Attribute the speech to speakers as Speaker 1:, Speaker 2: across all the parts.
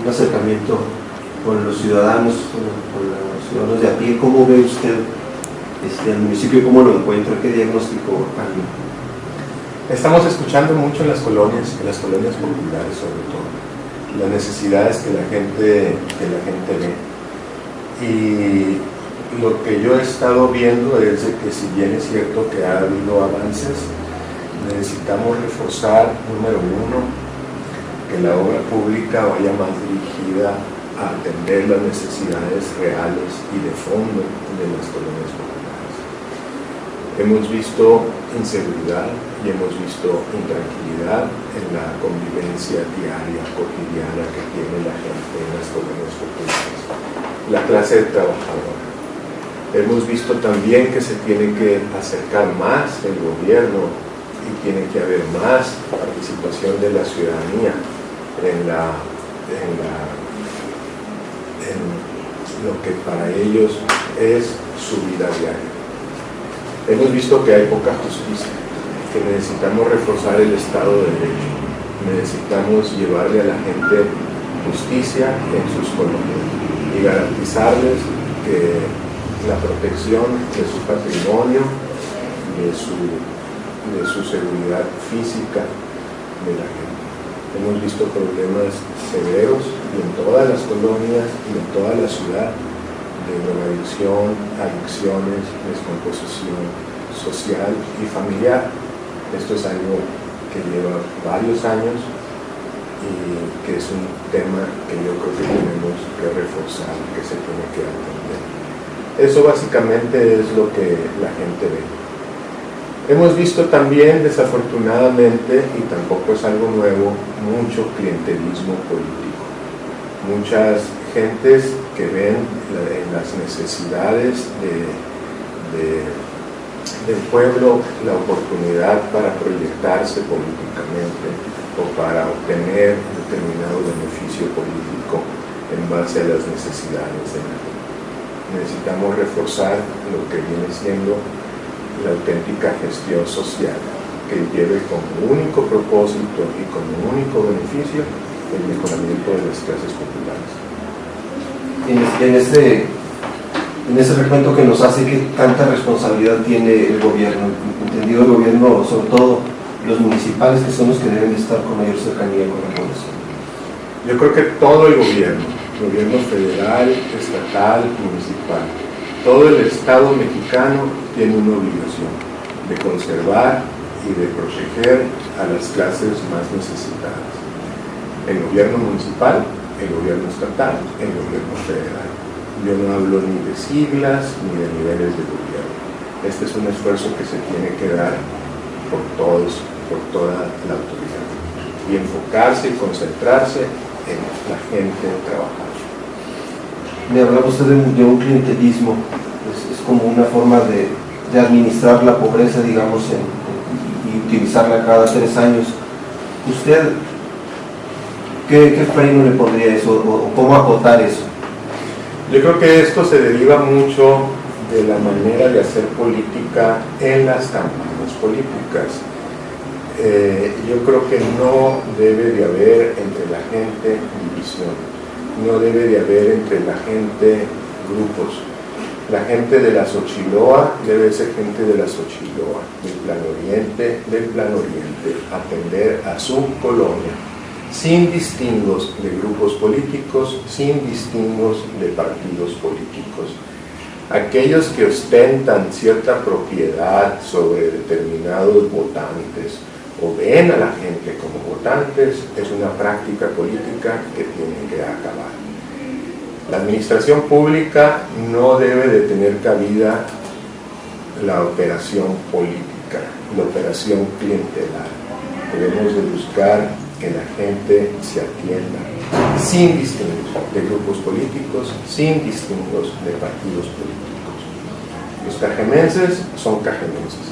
Speaker 1: un acercamiento con los ciudadanos, con los ciudadanos de a pie. ¿Cómo ve usted el municipio y cómo lo encuentra? ¿Qué diagnóstico hay?
Speaker 2: Estamos escuchando mucho en las colonias populares sobre todo, las necesidades que la gente ve. Y lo que yo he estado viendo es de que, si bien es cierto que ha habido avances, necesitamos reforzar, número uno, que la obra pública vaya más dirigida a atender las necesidades reales y de fondo de las colonias populares. Hemos visto inseguridad y hemos visto intranquilidad en la convivencia diaria, cotidiana que tiene la gente en las colonias populares, la clase trabajadora. Hemos visto también que se tiene que acercar más el gobierno y tiene que haber más participación de la ciudadanía en lo que para ellos es su vida diaria. Hemos visto que hay poca justicia, que necesitamos reforzar el Estado de Derecho, necesitamos llevarle a la gente justicia en sus colonias y garantizarles que la protección de su patrimonio, de su seguridad física de la gente. Hemos visto problemas severos y en todas las colonias y en toda la ciudad de drogadicción, adicciones, descomposición social y familiar. Esto es algo que lleva varios años y que es un tema que yo creo que tenemos que reforzar, que se tiene que atender. Eso básicamente es lo que la gente ve. Hemos visto también, desafortunadamente, y tampoco es algo nuevo, mucho clientelismo político. Muchas gentes que ven en las necesidades del pueblo la oportunidad para proyectarse políticamente o para obtener determinado beneficio político en base a las necesidades de la gente. Necesitamos reforzar lo que viene siendo la auténtica gestión social, que lleve como único propósito y como único beneficio el mejoramiento de las clases populares.
Speaker 1: En ese recuento que nos hace, ¿qué tanta responsabilidad tiene el gobierno? Entendido el gobierno, sobre todo los municipales, que son los que deben de estar con mayor cercanía con la población.
Speaker 2: Yo creo que todo el gobierno federal, estatal, municipal, todo el Estado mexicano tiene una obligación de conservar y de proteger a las clases más necesitadas. El gobierno municipal, el gobierno estatal, el gobierno federal. Yo no hablo ni de siglas ni de niveles de gobierno. Este es un esfuerzo que se tiene que dar por todos, por toda la autoridad, y enfocarse y concentrarse en la gente trabajadora.
Speaker 1: Me hablaba usted de un clientelismo, es como una forma de administrar la pobreza, digamos, y utilizarla cada 3 años. ¿Usted qué freno le pondría eso, o cómo acotar eso?
Speaker 2: Yo creo que esto se deriva mucho de la manera de hacer política en las campañas políticas. Yo creo que no debe de haber entre la gente división, no debe de haber entre la gente grupos. La gente de la Xochiloa debe ser gente de la Xochiloa, del Plan Oriente, atender a su colonia, sin distingos de grupos políticos, sin distingos de partidos políticos. Aquellos que ostentan cierta propiedad sobre determinados votantes o ven a la gente como votantes, es una práctica política que tiene que acabar. La administración pública no debe de tener cabida la operación política, la operación clientelar. Debemos de buscar que la gente se atienda sin distingos de grupos políticos, sin distingos de partidos políticos. Los cajemenses son cajemenses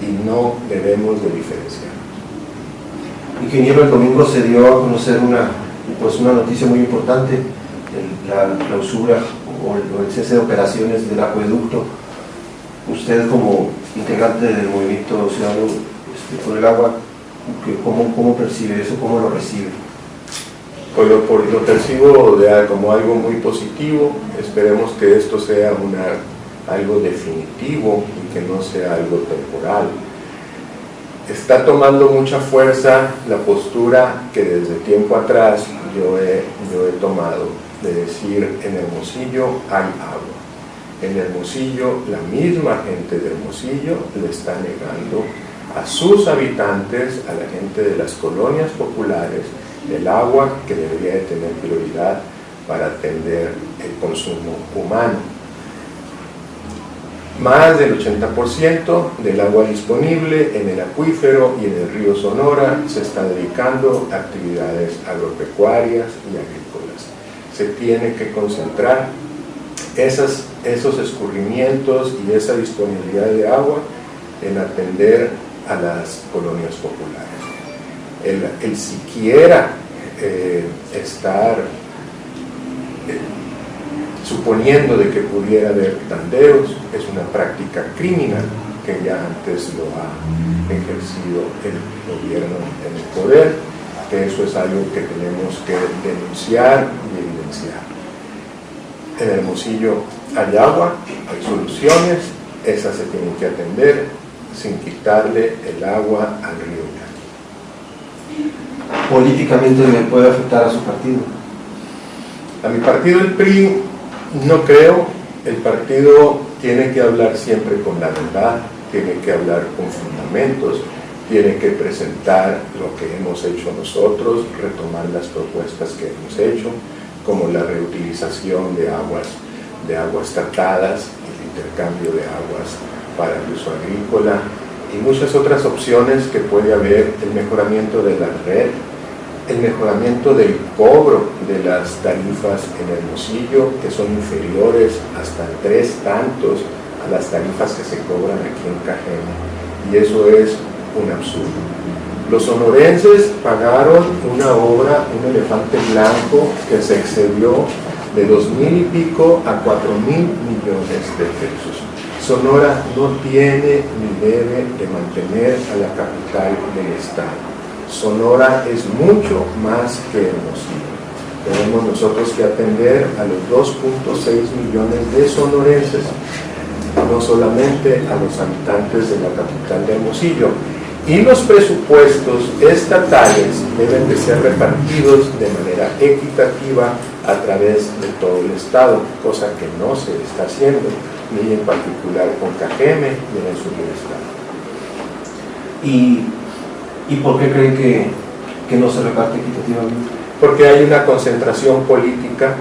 Speaker 2: y no debemos de diferenciar.
Speaker 1: Ingeniero, el domingo se dio a conocer una noticia muy importante, la clausura o el cese de operaciones del acueducto. Usted, como integrante del Movimiento Ciudadano por el Agua, ¿cómo percibe eso? ¿Cómo lo recibe?
Speaker 2: Pues lo percibo como algo muy positivo. Esperemos que esto sea algo definitivo y que no sea algo temporal. Está tomando mucha fuerza la postura que desde tiempo atrás yo he tomado, de decir: en Hermosillo hay agua. En Hermosillo, la misma gente de Hermosillo le está negando a sus habitantes, a la gente de las colonias populares, el agua que debería de tener prioridad para atender el consumo humano. Más del 80% del agua disponible en el acuífero y en el río Sonora se está dedicando a actividades agropecuarias y agrícolas. Se tiene que concentrar esos escurrimientos y esa disponibilidad de agua en atender a las colonias populares. El siquiera estar suponiendo de que pudiera haber tandeos es una práctica criminal que ya antes lo ha ejercido el gobierno en el poder, que eso es algo que tenemos que denunciar y evidenciar. En Hermosillo hay agua, hay soluciones, esas se tienen que atender sin quitarle el agua al río Yaqui.
Speaker 1: ¿Políticamente le puede afectar a su partido?
Speaker 2: A mi partido, el PRI, no creo. El partido tiene que hablar siempre con la verdad, tiene que hablar con fundamentos, tiene que presentar lo que hemos hecho nosotros, retomar las propuestas que hemos hecho, como la reutilización de aguas tratadas, el intercambio de aguas para el uso agrícola y muchas otras opciones que puede haber, el mejoramiento de la red, el mejoramiento del cobro de las tarifas en Hermosillo, que son inferiores hasta 3 tantos a las tarifas que se cobran aquí en Cajeme, y eso es un absurdo. Los sonorenses pagaron una obra, un elefante blanco, que se excedió de 2,000 y pico a 4,000 millones de pesos. Sonora no tiene ni debe de mantener a la capital del estado. Sonora es mucho más que Hermosillo. Tenemos nosotros que atender a los 2,6 millones de sonorenses, no solamente a los habitantes de la capital de Hermosillo. Y los presupuestos estatales deben de ser repartidos de manera equitativa a través de todo el estado, cosa que no se está haciendo, ni en particular con Cajeme ni en el sur del estado.
Speaker 1: ¿Y por qué creen que no se reparte equitativamente?
Speaker 2: Porque hay una concentración política,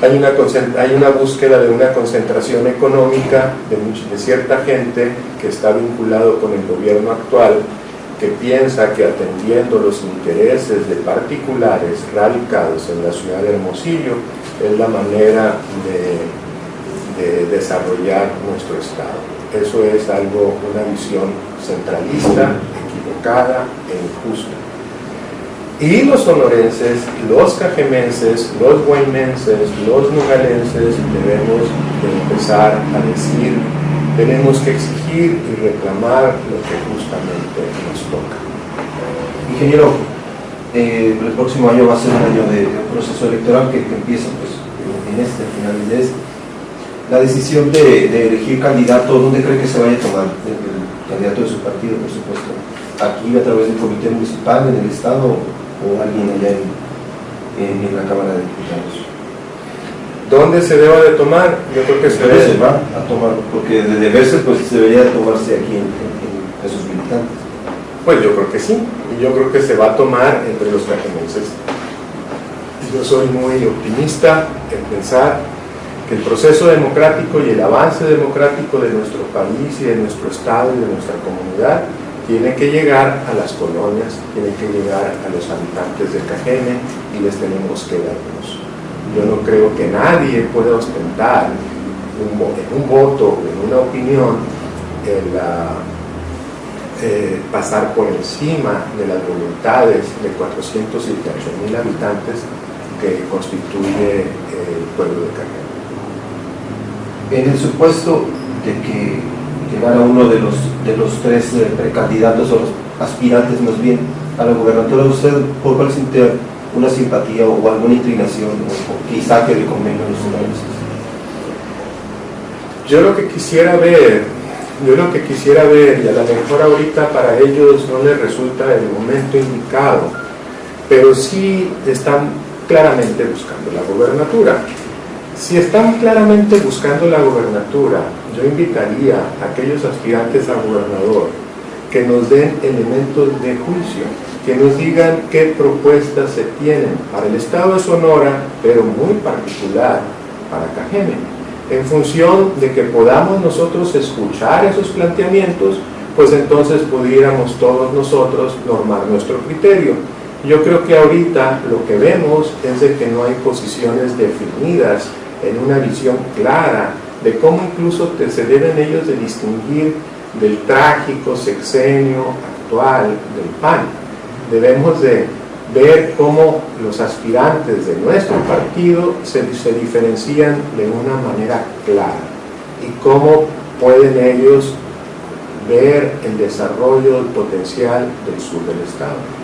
Speaker 2: hay una búsqueda de una concentración económica de cierta gente que está vinculado con el gobierno actual, que piensa que atendiendo los intereses de particulares radicados en la ciudad de Hermosillo es la manera de desarrollar nuestro estado. Eso es una visión centralista, equivocada e injusta. Y los sonorenses, los cajemenses, los guaymenses, los nogalenses debemos de empezar a decir: tenemos que exigir y reclamar lo que justamente nos toca.
Speaker 1: Ingeniero, el próximo año va a ser un año de proceso electoral que empieza final de este. La decisión de elegir candidato, ¿dónde cree que se vaya a tomar? El candidato de su partido, por supuesto. ¿Aquí a través del comité municipal, en el estado, o alguien allá en la Cámara de Diputados?
Speaker 2: ¿Dónde se deba de tomar? Yo creo que se
Speaker 1: va a tomar, porque de deberse pues debería de tomarse aquí en esos militantes.
Speaker 2: Pues yo creo que sí, y yo creo que se va a tomar entre los cajemenses. Yo soy muy optimista en pensar que el proceso democrático y el avance democrático de nuestro país y de nuestro estado y de nuestra comunidad tiene que llegar a las colonias, tiene que llegar a los habitantes de Cajeme, y les tenemos que dar voz. Yo no creo que nadie pueda ostentar en un voto, en una opinión, pasar por encima de las voluntades de 418,000 habitantes que constituye el pueblo de Cajeme.
Speaker 1: En el supuesto de que llegara uno de los 3 precandidatos, o los aspirantes más bien, a la gubernatura, ¿usted por cuál se alguna simpatía o alguna inclinación, o quizá que el convenio nacional.
Speaker 2: Yo lo que quisiera ver, y a lo mejor ahorita para ellos no les resulta el momento indicado, pero sí están claramente buscando la gobernatura. Si están claramente buscando la gobernatura, yo invitaría a aquellos aspirantes a gobernador que nos den elementos de juicio, que nos digan qué propuestas se tienen para el Estado de Sonora, pero muy particular para Cajeme, en función de que podamos nosotros escuchar esos planteamientos, pues entonces pudiéramos todos nosotros normar nuestro criterio. Yo creo que ahorita lo que vemos es de que no hay posiciones definidas en una visión clara de cómo incluso se deben ellos de distinguir del trágico sexenio actual del PAN. Debemos de ver cómo los aspirantes de nuestro partido se diferencian de una manera clara y cómo pueden ellos ver el desarrollo potencial del sur del estado.